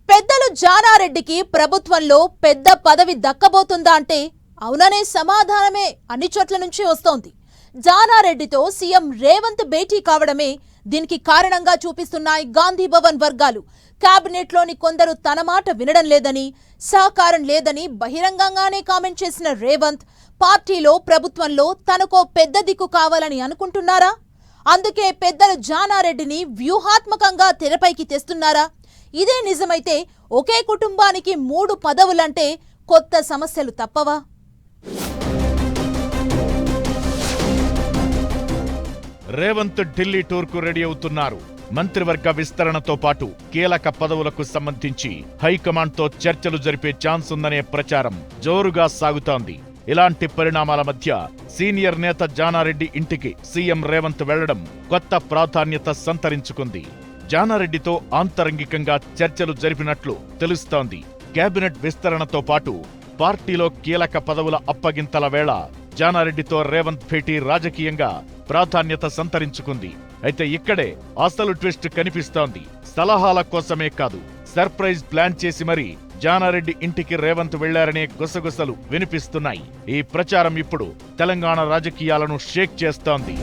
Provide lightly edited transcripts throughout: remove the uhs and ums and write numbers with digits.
పెద్దలు జానారెడ్డికి ప్రభుత్వంలో పెద్ద పదవి దక్కబోతుందా అంటే అవుననే సమాధానమే అన్ని చోట్ల నుంచి వస్తోంది. జానారెడ్డితో సీఎం రేవంత్ భేటీ కావడమే దీనికి కారణంగా చూపిస్తున్నాయి గాంధీ భవన్ వర్గాలు. కేబినెట్ లోని కొందరు తన మాట వినడం లేదని, సహకారం లేదని బహిరంగంగానే కామెంట్ చేసిన రేవంత్ పార్టీలో ప్రభుత్వంలో తనకో పెద్ద దిక్కు కావాలని అనుకుంటున్నారా? అందుకే పెద్దలు జానారెడ్డిని వ్యూహాత్మకంగా తెరపైకి తెస్తున్నారా? ఇదే నిజమైతే ఒకే కుటుంబానికి 3 పదవులంటే కొత్త సమస్యలు తప్పవా? రేవంత్ ఢిల్లీ టూర్కు రెడీ అవుతున్నారు. మంత్రివర్గ విస్తరణతో పాటు కీలక పదవులకు సంబంధించి హైకమాండ్తో చర్చలు జరిపే ఛాన్స్ ఉందనే ప్రచారం జోరుగా సాగుతోంది. ఇలాంటి పరిణామాల మధ్య సీనియర్ నేత జానారెడ్డి ఇంటికి సీఎం రేవంత్ వెళ్లడం కొత్త ప్రాధాన్యత సంతరించుకుంది. జానారెడ్డితో ఆంతరంగికంగా చర్చలు జరిపినట్లు తెలుస్తోంది. కేబినెట్ విస్తరణతో పాటు పార్టీలో కీలక పదవుల అప్పగింతల వేళ జానారెడ్డితో రేవంత్ భేటీ రాజకీయంగా ప్రాధాన్యత సంతరించుకుంది. అయితే ఇక్కడే అసలు ట్విస్ట్ కనిపిస్తోంది. సలహాల కోసమే కాదు, సర్ప్రైజ్ ప్లాన్ చేసి మరీ జానారెడ్డి ఇంటికి రేవంత్ వెళ్లారనే గుసగుసలు వినిపిస్తున్నాయి. ఈ ప్రచారం ఇప్పుడు తెలంగాణ రాజకీయాలను షేక్ చేస్తోంది.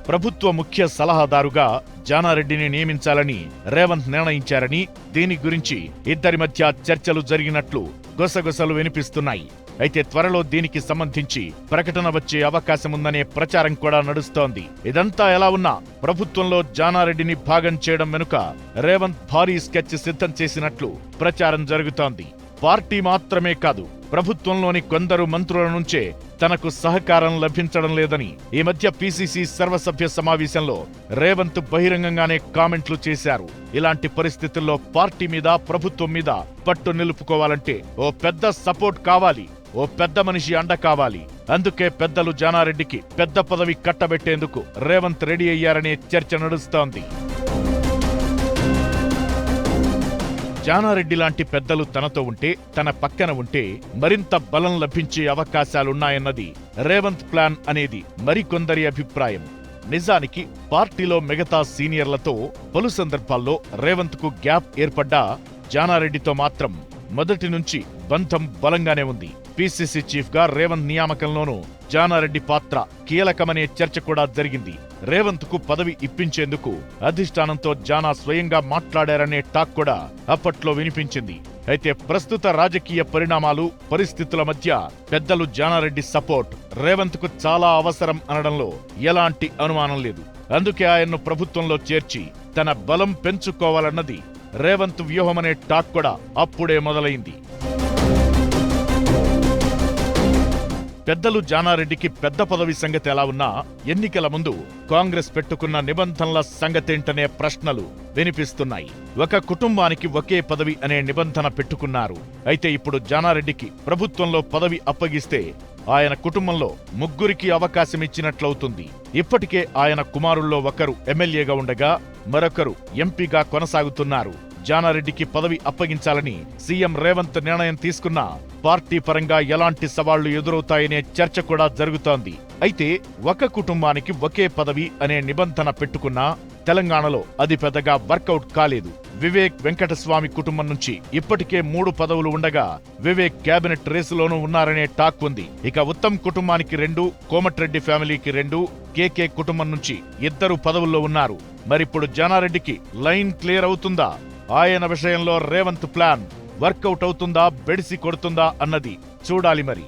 ప్రభుత్వ ముఖ్య సలహాదారుగా జానారెడ్డిని నియమించాలని రేవంత్ నిర్ణయించారని, దీని గురించి ఇద్దరి మధ్య చర్చలు జరిగినట్లు గుసగుసలు వినిపిస్తున్నాయి. అయితే త్వరలో దీనికి సంబంధించి ప్రకటన వచ్చే అవకాశముందనే ప్రచారం కూడా నడుస్తోంది. ఇదంతా ఎలా ఉన్నా ప్రభుత్వంలో జానారెడ్డిని భాగం చేయడం వెనుక రేవంత్ భారీ స్కెచ్ సిద్ధం చేసినట్లు ప్రచారం జరుగుతోంది. పార్టీ మాత్రమే కాదు, ప్రభుత్వంలోని కొందరు మంత్రుల నుంచే తనకు సహకారం లభించడం లేదని ఈ మధ్య పీసీసీ సర్వసభ్య సమావేశంలో రేవంత్ బహిరంగంగానే కామెంట్లు చేశారు. ఇలాంటి పరిస్థితుల్లో పార్టీ మీద, ప్రభుత్వం మీద పట్టు నిలుపుకోవాలంటే ఓ పెద్ద సపోర్ట్ కావాలి, ఓ పెద్ద మనిషి అండ కావాలి. అందుకే పెద్దలు జానారెడ్డికి పెద్ద పదవి కట్టబెట్టేందుకు రేవంత్ రెడీ అయ్యారనే చర్చ నడుస్తోంది. జానారెడ్డి లాంటి పెద్దలు తనతో ఉంటే, తన పక్కన ఉంటే మరింత బలం లభించే అవకాశాలున్నాయన్నది రేవంత్ ప్లాన్ అనేది మరికొందరి అభిప్రాయం. నిజానికి పార్టీలో మిగతా సీనియర్లతో పలు సందర్భాల్లో రేవంత్ కు గ్యాప్ ఏర్పడ్డా జానారెడ్డితో మాత్రం మొదటి నుంచి బంధం బలంగానే ఉంది. పీసీసీ చీఫ్ గా రేవంత్ నియామకంలోనూ జానారెడ్డి పాత్ర కీలకమనే చర్చ కూడా జరిగింది. రేవంత్ కు పదవి ఇప్పించేందుకు అధిష్టానంతో జానా స్వయంగా మాట్లాడారనే టాక్ కూడా అప్పట్లో వినిపించింది. అయితే ప్రస్తుత రాజకీయ పరిణామాలు, పరిస్థితుల మధ్య పెద్దలు జానారెడ్డి సపోర్ట్ రేవంత్ కు చాలా అవసరం అనడంలో ఎలాంటి అనుమానం లేదు. అందుకే ఆయన్ను ప్రభుత్వంలో చేర్చి తన బలం పెంచుకోవాలన్నది రేవంత్ వ్యూహమనే టాక్ కూడా అప్పుడే మొదలైంది. పెద్దలు జానారెడ్డికి పెద్ద పదవి సంగతి ఎలా ఉన్నా ఎన్నికల ముందు కాంగ్రెస్ పెట్టుకున్న నిబంధనల సంగతేంటనే ప్రశ్నలు వినిపిస్తున్నాయి. ఒక కుటుంబానికి ఒకే పదవి అనే నిబంధన పెట్టుకున్నారు. అయితే ఇప్పుడు జానారెడ్డికి ప్రభుత్వంలో పదవి అప్పగిస్తే ఆయన కుటుంబంలో 3కి అవకాశమిచ్చినట్లవుతుంది. ఇప్పటికే ఆయన కుమారుల్లో ఒకరు ఎమ్మెల్యేగా ఉండగా మరొకరు ఎంపీగా కొనసాగుతున్నారు. జానారెడ్డికి పదవి అప్పగించాలని సీఎం రేవంత్ నిర్ణయం తీసుకున్నా పార్టీ పరంగా ఎలాంటి సవాళ్లు ఎదురవుతాయనే చర్చ కూడా జరుగుతోంది. అయితే ఒక కుటుంబానికి ఒకే పదవి అనే నిబంధన పెట్టుకున్నా తెలంగాణలో అది పెద్దగా వర్కౌట్ కాలేదు. వివేక్ వెంకటస్వామి కుటుంబం నుంచి ఇప్పటికే 3 పదవులు ఉండగా వివేక్ కేబినెట్ రేసులోనూ ఉన్నారనే టాక్ ఉంది. ఇక ఉత్తమ్ కుటుంబానికి 2, కోమటిరెడ్డి ఫ్యామిలీకి 2, కేకే కుటుంబం నుంచి 2 పదవుల్లో ఉన్నారు. మరిప్పుడు జానారెడ్డికి లైన్ క్లియర్ అవుతుందా? ఆయన విషయంలో రేవంత్ ప్లాన్ వర్కౌట్ అవుతుందా, బెడిసి కొడుతుందా అన్నది చూడాలి మరి.